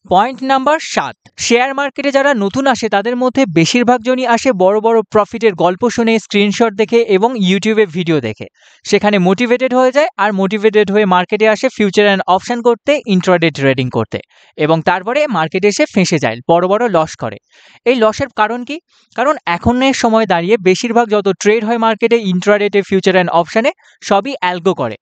Point number 7, share মার্কেটে যারা নতুন আসে তাদের মধ্যে বেশিরভাগ জনই আসে বড় বড় প্রফিটের গল্প শুনে, স্ক্রিনশট দেখে এবং ইউটিউবে ভিডিও দেখে। সেখানে মোটিভেটেড হয়ে যায় আর মোটিভেটেড হয়ে মার্কেটে আসে ফিউচার অ্যান্ড অপশন করতে, ইন্ট্রাডে ট্রেডিং করতে, এবং তারপরে মার্কেটে এসে ফেঁসে যায়, বড় বড় লস করে। এই লসের কারণ কি? কারণ এখনের সময় দাঁড়িয়ে বেশিরভাগ যত ট্রেড হয় মার্কেটে, ইন্ট্রাডেতে, ফিউচার অ্যান্ড অপশনে, সবই অ্যালগো করে।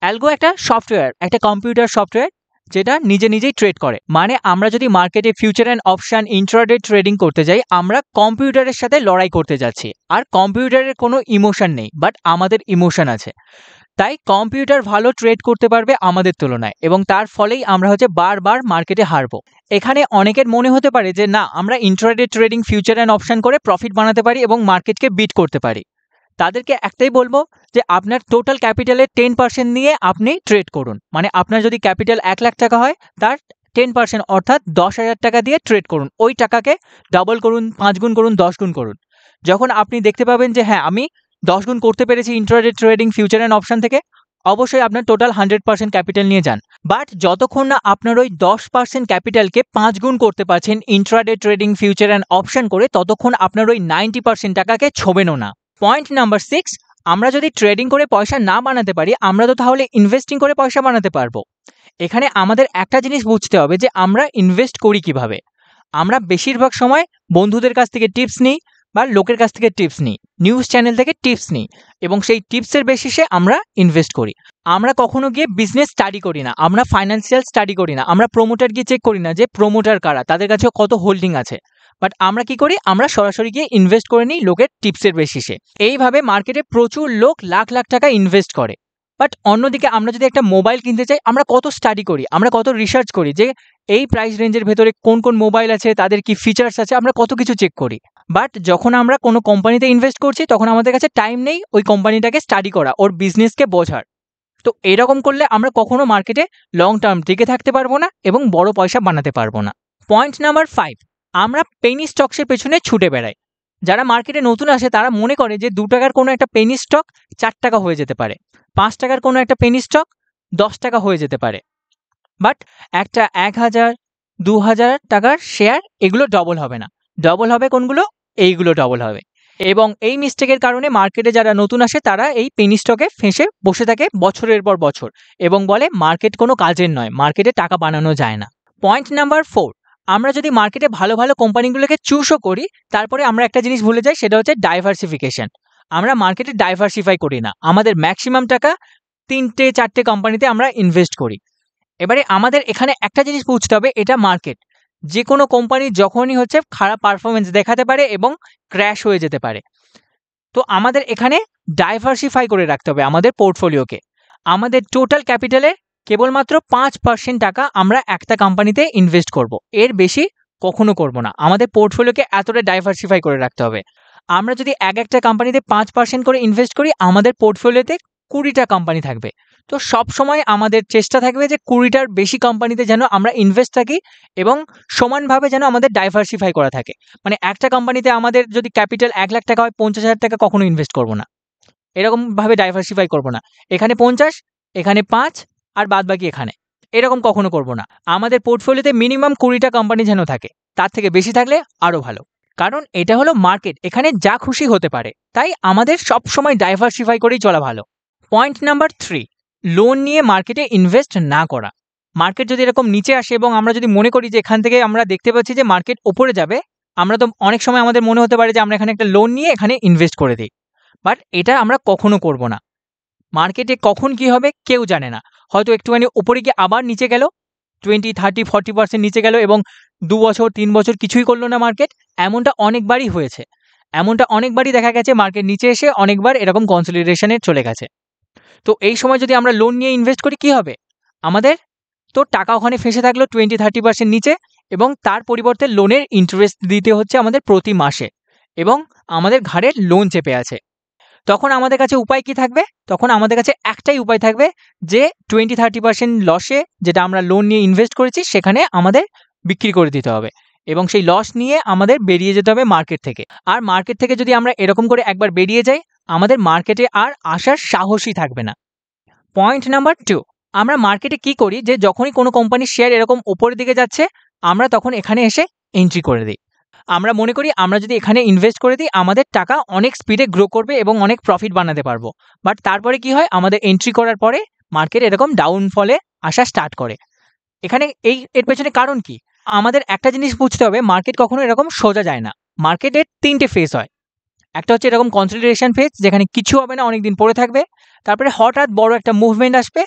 অ্যালগো একটা সফটওয়্যার, একটা কম্পিউটার সফটওয়্যার যেটা নিজে নিজেই ট্রেড করে। মানে আমরা যদি মার্কেটে future and option, intraday trading করতে যাই, আমরা কম্পিউটারের সাথে লড়াই করতে যাচ্ছি। আর কম্পিউটারের কোনো ইমোশন নেই, বাট আমাদের ইমোশন আছে। তাই কম্পিউটার ভালো ট্রেড করতে পারবে আমাদের তুলনায়, এবং তার ফলেই আমরা বারবার মার্কেটে হারবো। এখানে অনেকের মনে হতে পারে যে না, আমরা intraday trading, future and option করে প্রফিট বানাতে পারি এবং মার্কেটকে বিট করতে পারি। তাদেরকে একটাই বলবো যে আপনার টোটাল ক্যাপিটালের 10% নিয়ে আপনি ট্রেড করুন। মানে আপনার যদি ক্যাপিটাল 1 লাখ টাকা হয়, তার 10% অর্থাৎ 10,000 টাকা দিয়ে ট্রেড করুন। ওই টাকাকে ডাবল করুন, 5 গুণ করুন, 10 গুণ করুন। যখন আপনি দেখতে পাবেন যে হ্যাঁ, আমি 10 গুণ করতে পেরেছি intraday trading, future and option থেকে, অবশ্যই আপনার টোটাল 100% ক্যাপিটাল নিয়ে যান। বাট যতক্ষণ না আপনার ওই 10% ক্যাপিটালকে 5 গুণ করতে পারছেন intraday trading, future and option করে, ততক্ষণ আপনার ওই 90% টাকাকে ছোবেনও না। পয়েন্ট নাম্বার 6, আমরা যদি ট্রেডিং করে পয়সা না বানাতে পারি, আমরা তো তাহলে ইনভেস্টিং করে পয়সা বানাতে পারবো। এখানে আমাদের একটা জিনিস বুঝতে হবে যে আমরা ইনভেস্ট করি কিভাবে। আমরা বেশিরভাগ সময় বন্ধুদের কাছ থেকে টিপস নিই, বা লোকের কাছ থেকে টিপস নিই, নিউজ চ্যানেল থেকে টিপস নিই, এবং সেই টিপসের বেসিসে আমরা ইনভেস্ট করি। আমরা কখনো গিয়ে বিজনেস স্টাডি করি না, আমরা ফাইন্যান্সিয়াল স্টাডি করি না, আমরা প্রোমোটার গিয়ে চেক করি না যে প্রোমোটার কারা, তাদের কাছে কত হোল্ডিং আছে। বাট আমরা কি করি? আমরা সরাসরি গিয়ে ইনভেস্ট করে নিই লোকের টিপসের বেসিসে। এইভাবে মার্কেটে প্রচুর লোক লাখ লাখ টাকা ইনভেস্ট করে। বাট অন্যদিকে আমরা যদি একটা মোবাইল কিনতে চাই, আমরা কত স্টাডি করি, আমরা কত রিসার্চ করি যে এই প্রাইস রেঞ্জের ভেতরে কোন কোন মোবাইল আছে, তাদের কি ফিচার্স আছে, আমরা কত কিছু চেক করি। বাট যখন আমরা কোনো কোম্পানিতে ইনভেস্ট করছি, তখন আমাদের কাছে টাইম নেই ওই কোম্পানিটাকে স্টাডি করা, ওর বিজনেসকে বোঝার। তো এরকম করলে আমরা কখনো মার্কেটে লং টার্ম টিকে থাকতে পারবো না এবং বড় পয়সা বানাতে পারবো না। পয়েন্ট নাম্বার 5, আমরা পেনি স্টকসের পেছনে ছুটে বেড়াই। যারা মার্কেটে নতুন আসে তারা মনে করে যে 2 টাকার কোনো একটা পেনি স্টক 4 টাকা হয়ে যেতে পারে, 5 টাকার কোনো একটা পেনি স্টক 10 টাকা হয়ে যেতে পারে। বাট একটা 1,000, 2,000 টাকার শেয়ার, এগুলো ডবল হবে না। ডবল হবে কোনগুলো? এইগুলো ডবল হবে। এবং এই মিস্টেকের কারণে মার্কেটে যারা নতুন আসে তারা এই পেনি স্টকে ফেঁসে বসে থাকে বছরের পর বছর, এবং বলে মার্কেট কোনো কাজের নয়, মার্কেটে টাকা বানানো যায় না। পয়েন্ট নাম্বার 4, আমরা যদি মার্কেটে ভালো ভালো কোম্পানিগুলোকে চুজও করি, তারপরে আমরা একটা জিনিস ভুলে যাই, সেটা হচ্ছে ডাইভার্সিফিকেশন। আমরা মার্কেটে ডাইভার্সিফাই করি না, আমাদের ম্যাক্সিমাম টাকা 3-4টে কোম্পানিতে আমরা ইনভেস্ট করি। এবারে আমাদের এখানে একটা জিনিস বুঝতে হবে, এটা মার্কেট। যে কোনো কোম্পানি যখনই খারাপ পারফরমেন্স দেখাতে পারে এবং ক্র্যাশ হয়ে যেতে পারে। তো আমাদের এখানে ডাইভার্সিফাই করে রাখতে হবে আমাদের পোর্টফোলিওকে। আমাদের টোটাল ক্যাপিটালের কেবলমাত্র 5% টাকা আমরা একটা কোম্পানিতে ইনভেস্ট করব, এর বেশি কখনো করব না। আমাদের পোর্টফোলিওকে এতটা ডাইভার্সিফাই করে রাখতে হবে। আমরা যদি একটা কোম্পানিতে 5% করে ইনভেস্ট করি, আমাদের পোর্টফোলিওতে 20টা কোম্পানি থাকবে। তো সব সময় আমাদের চেষ্টা থাকবে যে 20টার বেশি কোম্পানিতে যেন আমরা ইনভেস্ট থাকি, এবং সমানভাবে যেন আমাদের ডাইভার্সিফাই করা থাকে। মানে একটা কোম্পানিতে আমাদের যদি ক্যাপিটাল 1 লাখ টাকা হয়, 50,000 টাকা কখনো ইনভেস্ট করব না, এরকমভাবে ডাইভার্সিফাই করব না। এখানে 50, এখানে 5, আর বাদবাকি এখানে, এরকম কখনো করব না। আমাদের পোর্টফোলিওতে মিনিমাম 20টা কোম্পানি যেন থাকে, তার থেকে বেশি থাকলে আরও ভালো। কারণ এটা হলো মার্কেট, এখানে যা খুশি হতে পারে, তাই আমাদের সব সময় ডাইভার্সিফাই করেই চলা ভালো। পয়েন্ট নাম্বার 3, লোন নিয়ে মার্কেটে ইনভেস্ট না করা। মার্কেট যদি এরকম নিচে আসে এবং আমরা যদি মনে করি যে এখান থেকে আমরা দেখতে পাচ্ছি যে মার্কেট ওপরে যাবে, আমরা তো অনেক সময় আমাদের মনে হতে পারে যে আমরা এখানে একটা লোন নিয়ে এখানে ইনভেস্ট করে দিই। বাট এটা আমরা কখনো করব না। মার্কেটে কখন কি হবে কেউ জানে না। হয়তো একটুখানি উপরে গিয়ে আবার নিচে গেল, 20, 30, 40% নিচে গেল, এবং 2 বছর 3 বছর কিছুই করলো না মার্কেট। এমনটা অনেকবারই হয়েছে, এমনটা অনেকবারই দেখা গেছে। মার্কেট নিচে এসে অনেকবার এরকম কনসলিডেশনে চলে গেছে। তো এই সময় যদি আমরা লোন নিয়ে ইনভেস্ট করি, কি হবে? আমাদের তো টাকা ওখানে ফেঁসে থাকলো 20-30% নিচে, এবং তার পরিবর্তে লোনের ইন্টারেস্ট দিতে হচ্ছে আমাদের প্রতি মাসে, এবং আমাদের ঘাড়ে লোন চেপে আছে। তখন আমাদের কাছে উপায় কি থাকবে? তখন আমাদের কাছে একটাই উপায় থাকবে যে 20-30% লসে যেটা আমরা লোন নিয়ে ইনভেস্ট করেছি সেখানে আমাদের বিক্রি করে দিতে হবে, এবং সেই লস নিয়ে আমাদের বেরিয়ে যেতে হবে মার্কেট থেকে। আর মার্কেট থেকে যদি আমরা এরকম করে একবার বেরিয়ে যাই, আমাদের মার্কেটে আর আসার সাহসই থাকবে না। পয়েন্ট নাম্বার 2, আমরা মার্কেটে কি করি যে যখনই কোনো কোম্পানির শেয়ার এরকম ওপরের দিকে যাচ্ছে, আমরা তখন এখানে এসে এন্ট্রি করে দিই। আমরা মনে করি আমরা যদি এখানে ইনভেস্ট করে দিই আমাদের টাকা অনেক স্পিডে গ্রো করবে এবং অনেক প্রফিট বানাতে পারবো। বাট তারপরে কি হয়, আমাদের এন্ট্রি করার পরে মার্কেট এরকম ডাউনফলে আসা স্টার্ট করে। এখানে এর পেছনে কারণ কি? আমাদের একটা জিনিস বুঝতে হবে, মার্কেট কখনো এরকম সোজা যায় না। মার্কেটের ৩ টে ফেজ হয়। একটা হচ্ছে এরকম কনসলিডেশন ফেজ, যেখানে কিছু হবে না, অনেকদিন পড়ে থাকবে। তারপরে হঠাৎ বড় একটা মুভমেন্ট আসবে,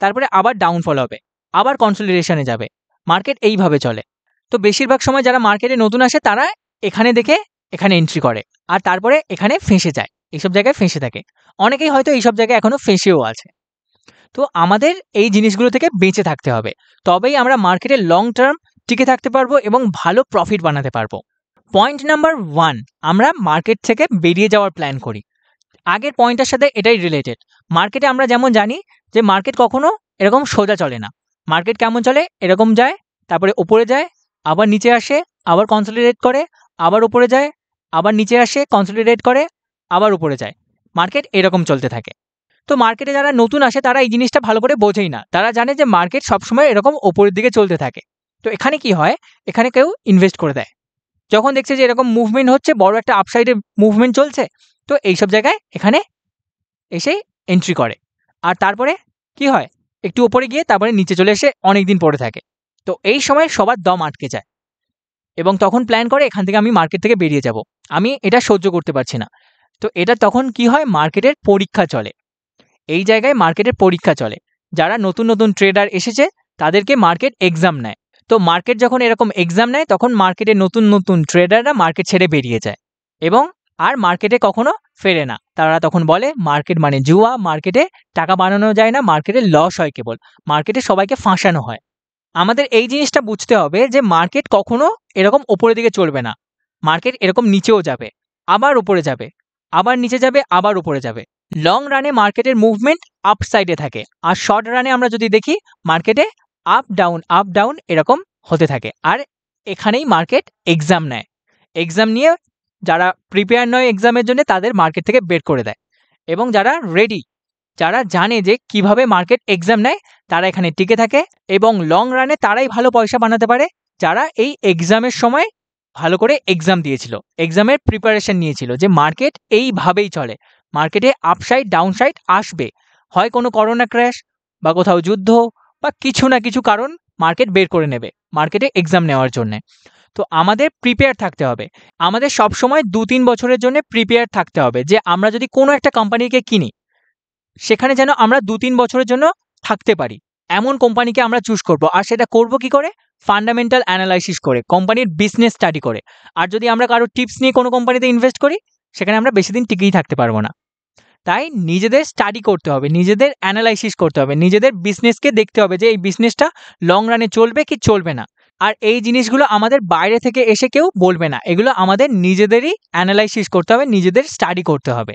তারপরে আবার ডাউনফল হবে, আবার কনসলিডেশনে যাবে। মার্কেট এইভাবে চলে। তো বেশিরভাগ সময় যারা মার্কেটে নতুন আসে তারা এখানে দেখে এখানে এন্ট্রি করে, আর তারপরে এখানে ফেঁসে যায়, এইসব জায়গায় ফেঁসে থাকে। অনেকেই হয়তো এইসব জায়গায় এখনো ফেঁসেও আছে। তো আমাদের এই জিনিসগুলো থেকে বেঁচে থাকতে হবে, তবেই আমরা মার্কেটে লং টার্ম টিকে থাকতে পারবো এবং ভালো প্রফিট বানাতে পারবো। পয়েন্ট নাম্বার 1, আমরা মার্কেট থেকে বেরিয়ে যাওয়ার প্ল্যান করি। আগের পয়েন্টের সাথে এটাই রিলেটেড। মার্কেটে আমরা যেমন জানি যে মার্কেট কখনো এরকম সোজা চলে না। মার্কেট কেমন চলে, এরকম যায়, তারপরে উপরে যায়, আবার নিচে আসে, আবার কনসলিডেট করে, আবার উপরে যায়, আবার নিচে আসে, কনসলিডেট করে, আবার উপরে যায়। মার্কেট এরকম চলতে থাকে। তো মার্কেটে যারা নতুন আসে তারা এই জিনিসটা ভালো করে বোঝেই না। তারা জানে যে মার্কেট সবসময় এরকম ওপরের দিকে চলতে থাকে। তো এখানে কি হয়, এখানে কেউ ইনভেস্ট করে দেয়। যখন দেখছে যে এরকম মুভমেন্ট হচ্ছে, বড় একটা আপসাইডে মুভমেন্ট চলছে, তো এইসব জায়গায় এখানে এসে এন্ট্রি করে। আর তারপরে কি হয়, একটু উপরে গিয়ে তারপরে নিচে চলে এসে অনেকদিন পড়ে থাকে। তো এই সময় সবার দম আটকে যায় এবং তখন প্ল্যান করে এখান থেকে আমি মার্কেট থেকে বেরিয়ে যাব, আমি এটা সহ্য করতে পারছি না। তো এটা তখন কি হয়, মার্কেটের পরীক্ষা চলে। এই জায়গায় মার্কেটের পরীক্ষা চলে। যারা নতুন নতুন ট্রেডার এসেছে তাদেরকে মার্কেট এক্সাম নেয়। তো মার্কেট যখন এরকম এক্সাম নেয় তখন মার্কেটে নতুন নতুন ট্রেডাররা মার্কেট ছেড়ে বেরিয়ে যায় এবং আর মার্কেটে কখনো ফেরে না। তারা তখন বলে মার্কেট মানে জুয়া, মার্কেটে টাকা বানানো যায় না, মার্কেটে লস হয়, কেবল মার্কেটে সবাইকে ফাঁসানো হয়। আমাদের এই জিনিসটা বুঝতে হবে যে মার্কেট কখনো এরকম ওপরের দিকে চলবে না। মার্কেট এরকম নিচেও যাবে, আবার উপরে যাবে, আবার নিচে যাবে, আবার উপরে যাবে। লং রানে মার্কেটের মুভমেন্ট আপ সাইডে থাকে, আর শর্ট রানে আমরা যদি দেখি মার্কেটে আপ ডাউন এরকম হতে থাকে। আর এখানেই মার্কেট এক্সাম নেয়। এক্সাম নিয়ে যারা প্রিপেয়ার নয় এক্সামের জন্য তাদের মার্কেট থেকে বের করে দেয়, এবং যারা রেডি, যারা জানে যে কিভাবে মার্কেট এক্সাম নেয়, তারা এখানে টিকে থাকে এবং লং রানে তারাই ভালো পয়সা বানাতে পারে যারা এই এক্সামের সময় ভালো করে এক্সাম দিয়েছিল, এক্সামের প্রিপারেশন নিয়েছিল যে মার্কেট এইভাবেই চলে। মার্কেটে আপসাইড ডাউনসাইড আসবে, হয় কোনো করোনা ক্র্যাশ বা কোথাও যুদ্ধ বা কিছু না কিছু কারণ মার্কেট বের করে নেবে মার্কেটে এক্সাম নেওয়ার জন্যে। তো আমাদের প্রিপেয়ার থাকতে হবে। আমাদের সবসময় 2-3 বছরের জন্য প্রিপেয়ার থাকতে হবে যে আমরা যদি কোনো একটা কোম্পানিকে কিনি, সেখানে যেন আমরা 2-3 বছরের জন্য থাকতে পারি, এমন কোম্পানিকে আমরা চুজ করব। আর সেটা করব কি করে, ফান্ডামেন্টাল অ্যানালাইসিস করে, কোম্পানির বিজনেস স্টাডি করে। আর যদি আমরা কারো টিপস নিয়ে কোনো কোম্পানিতে ইনভেস্ট করি, সেখানে আমরা বেশি দিন টিকেই থাকতে পারবো না। তাই নিজেদের স্টাডি করতে হবে, নিজেদের অ্যানালাইসিস করতে হবে, নিজেদের বিজনেসকে দেখতে হবে যে এই বিজনেসটা লং রানে চলবে কি চলবে না। আর এই জিনিসগুলো আমাদের বাইরে থেকে এসে কেউ বলবে না, এগুলো আমাদের নিজেদেরই অ্যানালাইসিস করতে হবে, নিজেদের স্টাডি করতে হবে।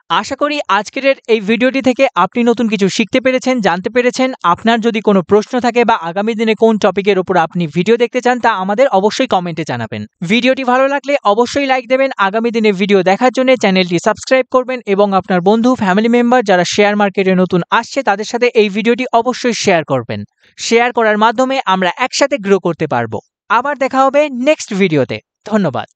আশা করি আজকের এই ভিডিওটি থেকে আপনি নতুন কিছু শিখতে পেরেছেন, জানতে পেরেছেন। আপনার যদি কোনো প্রশ্ন থাকে বা আগামী দিনে কোন টপিকের উপর আপনি ভিডিও দেখতে চান, তা আমাদের অবশ্যই কমেন্টে জানাবেন। ভিডিওটি ভালো লাগলে অবশ্যই লাইক দেবেন। আগামী দিনে ভিডিও দেখার জন্য চ্যানেলটি সাবস্ক্রাইব করবেন এবং আপনার বন্ধু ফ্যামিলি মেম্বার যারা শেয়ার মার্কেটে নতুন আসছে তাদের সাথে এই ভিডিওটি অবশ্যই শেয়ার করবেন। শেয়ার করার মাধ্যমে আমরা একসাথে গ্রো করতে পারবো। আবার দেখা হবে নেক্সট ভিডিওতে। ধন্যবাদ।